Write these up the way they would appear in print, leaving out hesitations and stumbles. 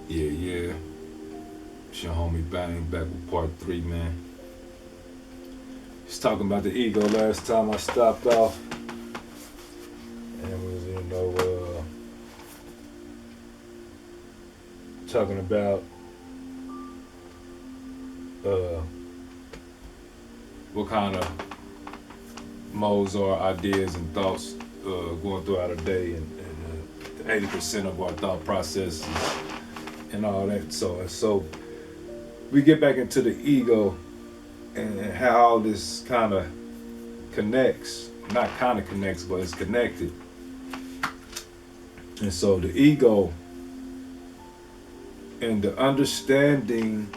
Yeah. It's your homie Bang back with part 3, man. Just talking about the ego last time I stopped off. And was, talking about uh, what kind of modes or ideas and thoughts going throughout a day, and 80% of our thought processes and all that. So we get back into the ego and how all this kind of connects. Not kind of connects, but it's connected. And so the ego and the understanding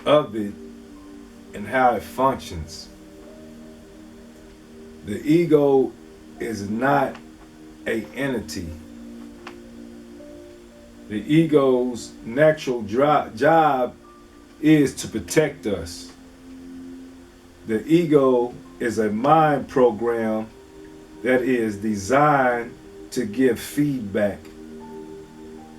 of it and how it functions. The ego is not a entity. The ego's natural job is to protect us. The ego is a mind program that is designed to give feedback.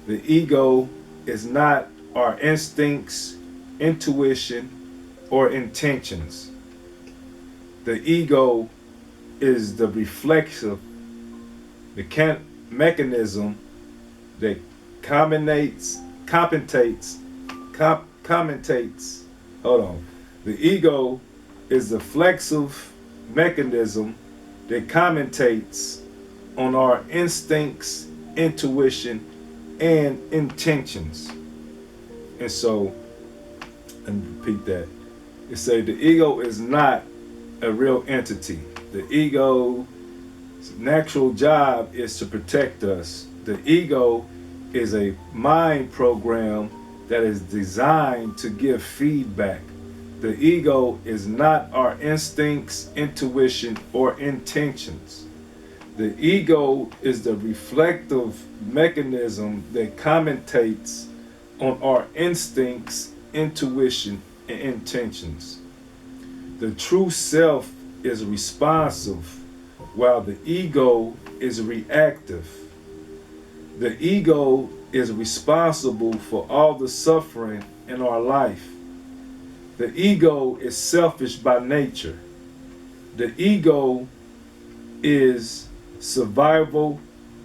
The ego is not our instincts, intuition, or intentions. The ego is the reflexive, the mechanism that commentates. Hold on. The ego is the flexive mechanism that commentates on our instincts, intuition, and intentions. And so, and repeat that. It say the ego is not a real entity. The ego's natural job is to protect us. The ego is a mind program that is designed to give feedback. The ego is not our instincts, intuition, or intentions. The ego is the reflective mechanism that commentates on our instincts, intuition, and intentions. The true self is responsive, while the ego is reactive. The ego is responsible for all the suffering in our life. The ego is selfish by nature. The ego is survival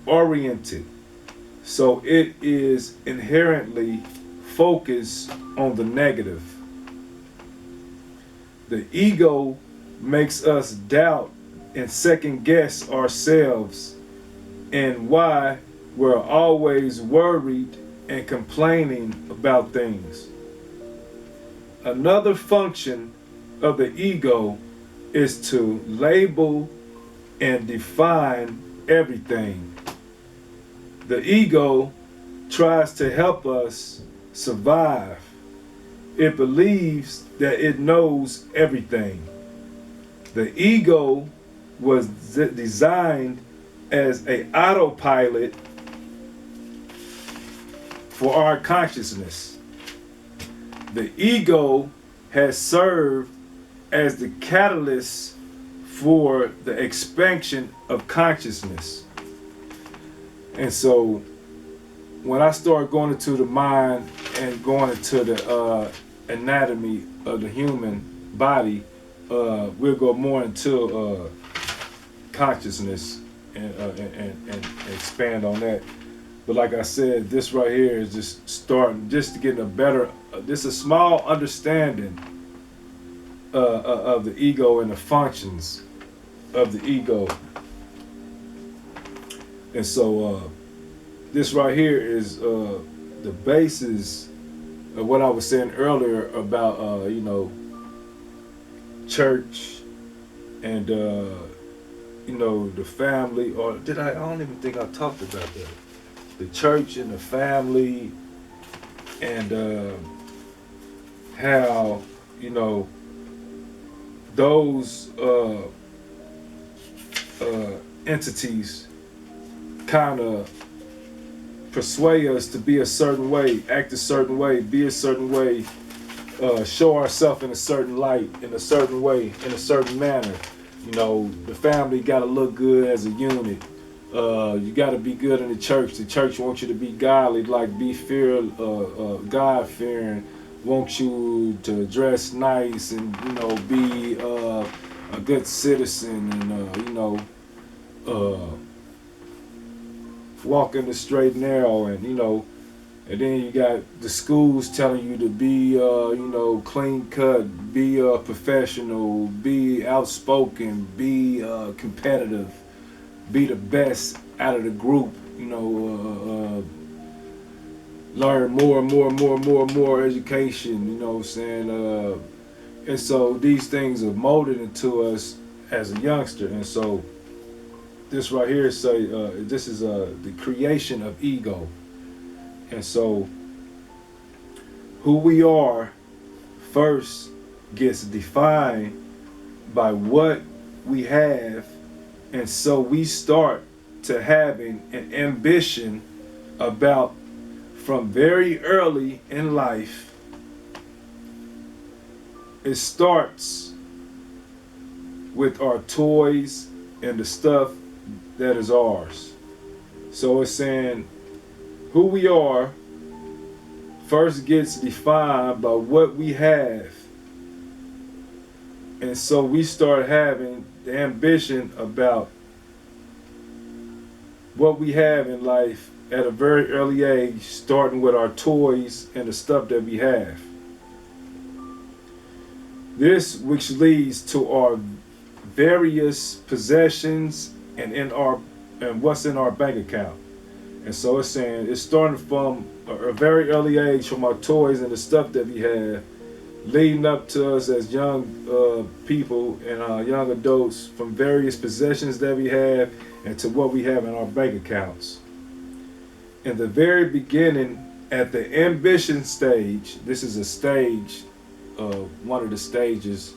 oriented. So it is inherently focused on the negative. The ego makes us doubt and second guess ourselves and why we're always worried and complaining about things. Another function of the ego is to label and define everything. The ego tries to help us survive. It believes that it knows everything. The ego was designed as an autopilot for our consciousness. The ego has served as the catalyst for the expansion of consciousness. And so when I start going into the mind and going into the anatomy of the human body, we'll go more into consciousness and expand on that. But like I said, this right here is just starting, just to get a better, just a small understanding of the ego and the functions of the ego. And so this right here is the basis of what I was saying earlier about, church and, the family, or did I don't even think I talked about that. The church and the family and how, those entities kind of persuade us to be a certain way, act a certain way, be a certain way, show ourselves in a certain light, in a certain way, in a certain manner. The family got to look good as a unit. You got to be good in the church. The church wants you to be godly, like be God fearing. Wants you to dress nice and be a good citizen and uh, walk in the straight and narrow and then you got the schools telling you to be clean cut, be a professional, be outspoken, be competitive, be the best out of the group. Learn more and more and more and more and more education. You know what I'm saying? And so these things are molded into us as a youngster. And so this right here say this is the creation of ego. And so who we are first gets defined by what we have, and so we start to having an ambition about from very early in life. It starts with our toys and the stuff that is ours. So it's saying who we are first gets defined by what we have. And so we start having the ambition about what we have in life at a very early age, starting with our toys and the stuff that we have. This which leads to our various possessions and what's in our bank account. And so it's saying it's starting from a very early age, from our toys and the stuff that we have, leading up to us as young people and young adults, from various possessions that we have and to what we have in our bank accounts. In the very beginning, at the ambition stage, this is a stage, one of the stages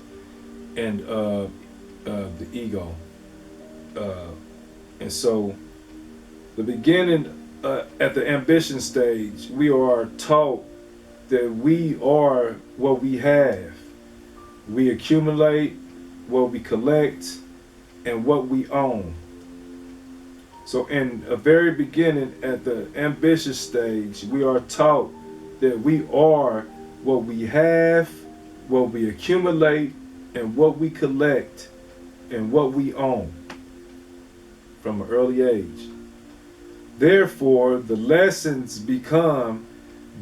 in the ego. And so the beginning, at the ambition stage, we are taught that we are what we have. We accumulate what we collect and what we own. So in a very beginning, at the ambitious stage, we are taught that we are what we have, what we accumulate, and what we collect, and what we own from an early age. Therefore, the lessons become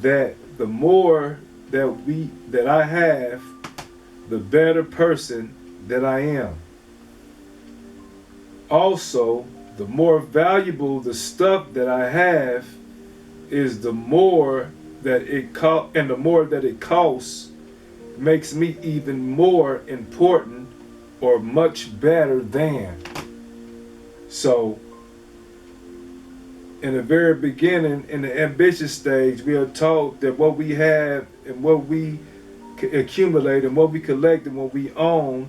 that the more that I have, the better person that I am. Also, the more valuable the stuff that I have is, the more that the more that it costs makes me even more important or much better than. So in the very beginning, in the ambitious stage, we are taught that what we have and what we accumulate and what we collect and what we own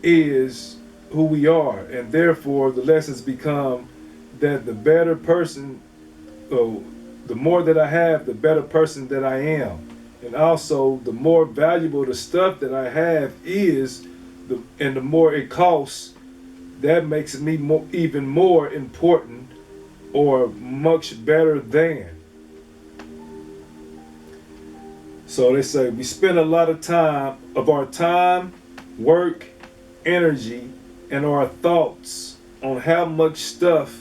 is who we are. And therefore, the lessons become that the better person, the more that I have, the better person that I am. And also, the more valuable the stuff that I have is, and the more it costs, that makes me even more important or much better than. So they say we spend a lot of our time, work, energy, and our thoughts on how much stuff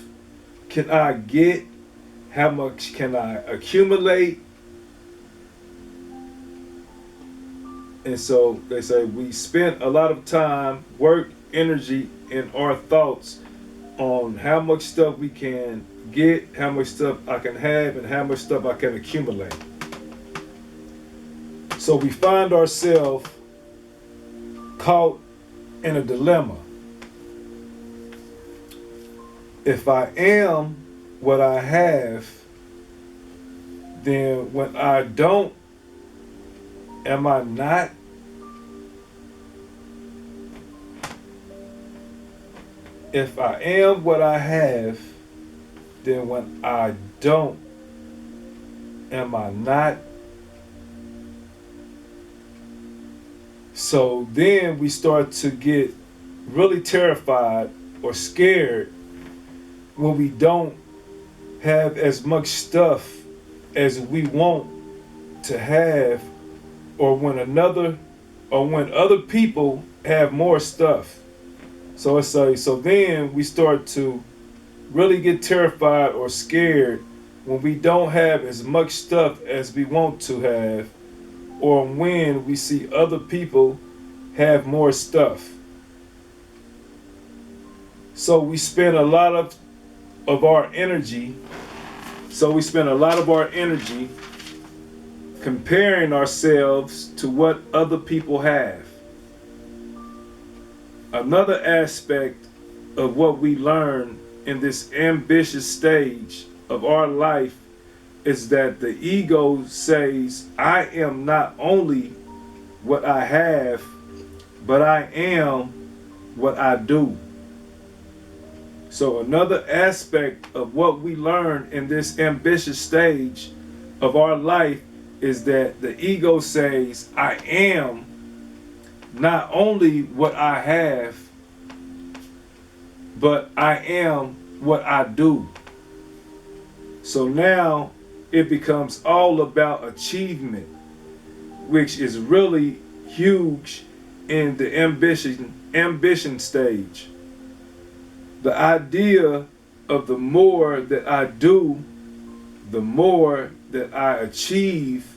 can I get, how much can I accumulate. And so they say we spend a lot of time, work, energy, and our thoughts on how much stuff we can get, how much stuff I can have, and how much stuff I can accumulate. So we find ourselves caught in a dilemma. If I am what I have, then when I don't, am I not? If I am what I have, then when I don't, am I not? So then we start to get really terrified or scared when we don't have as much stuff as we want to have, or when other people have more stuff. So then we start to really get terrified or scared when we don't have as much stuff as we want to have, or when we see other people have more stuff. So we spend a lot of our energy. So we spend a lot of our energy comparing ourselves to what other people have. Another aspect of what we learn in this ambitious stage of our life is that the ego says, I am not only what I have, but I am what I do. So another aspect of what we learn in this ambitious stage of our life is that the ego says, I am not only what I have, but I am what I do. So now it becomes all about achievement, which is really huge in the ambition stage. The idea of the more that I do, the more that I achieve,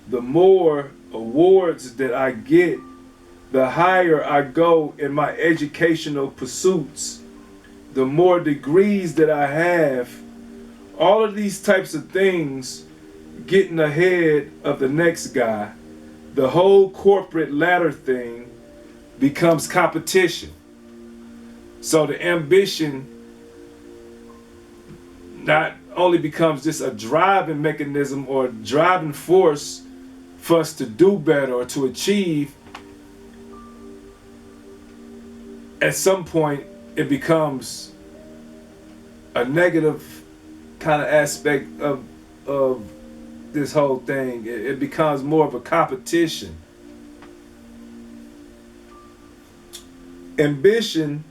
the more awards that I get, the higher I go in my educational pursuits, the more degrees that I have, all of these types of things getting ahead of the next guy, the whole corporate ladder thing becomes competition. So the ambition not only becomes just a driving mechanism or driving force for us to do better or to achieve, at some point it becomes a negative kind of aspect of this whole thing. It becomes more of a competition. Ambition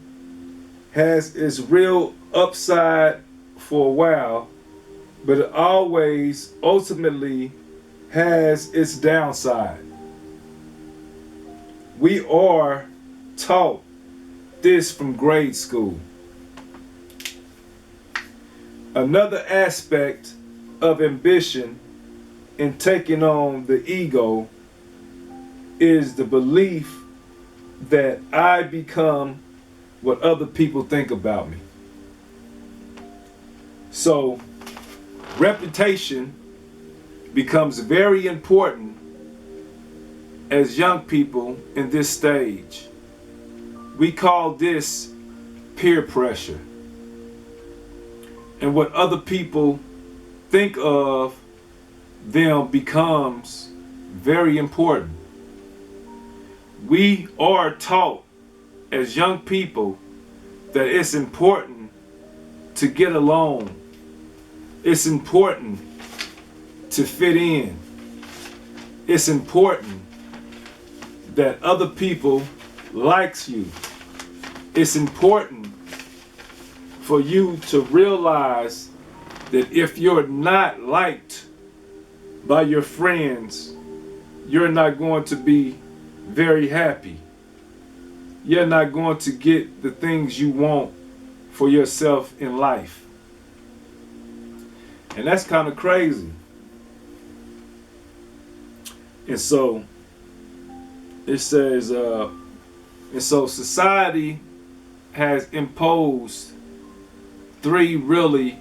has its real upside for a while, but it always ultimately has its downside. We are taught this from grade school. Another aspect of ambition in taking on the ego is the belief that I become what other people think about me. So reputation becomes very important as young people in this stage. We call this peer pressure. And what other people think of them becomes very important. We are taught as young people that it's important to get along. It's important to fit in. It's important that other people likes you. It's important for you to realize that if you're not liked by your friends, you're not going to be very happy. You're not going to get the things you want for yourself in life. And that's kind of crazy. And so it says, and so society has imposed 3 really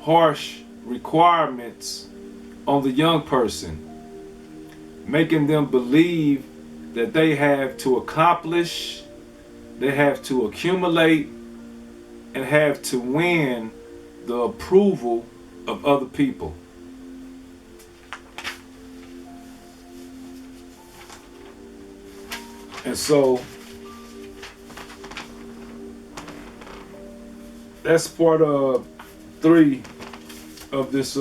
harsh requirements on the young person, making them believe that they have to accomplish, they have to accumulate, and have to win the approval of other people. And so that's part of 3 of this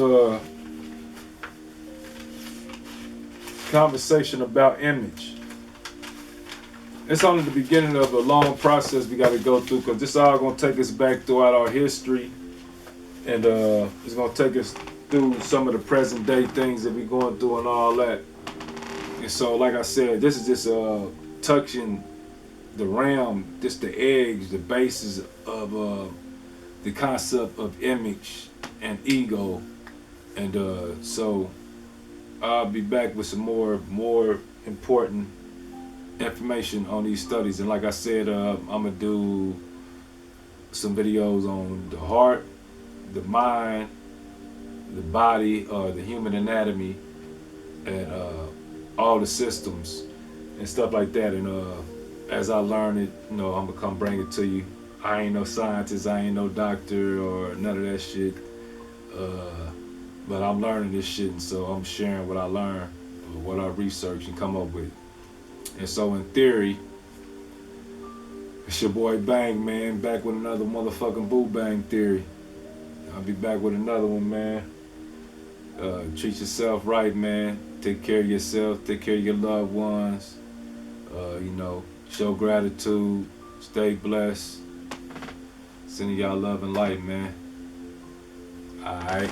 conversation about image. It's only the beginning of a long process we got to go through, because this is all going to take us back throughout our history And it's gonna take us through some of the present day things that we're going through and all that. And so, like I said, this is just touching the realm, just the eggs, the basis of the concept of image and ego. And so I'll be back with some more important information on these studies. And like I said, I'm gonna do some videos on the heart, the mind, the body, the human anatomy, and all the systems and stuff like that. And as I learn it, I'm gonna come bring it to you. I ain't no scientist, I ain't no doctor or none of that shit. But I'm learning this shit, and so I'm sharing what I learn, or what I research and come up with. And so, in theory, it's your boy Bang, man, back with another motherfucking Boo Bang Theory. I'll be back with another one, man. Treat yourself right, man. Take care of yourself. Take care of your loved ones. Show gratitude. Stay blessed. Sending y'all love and light, man. All right.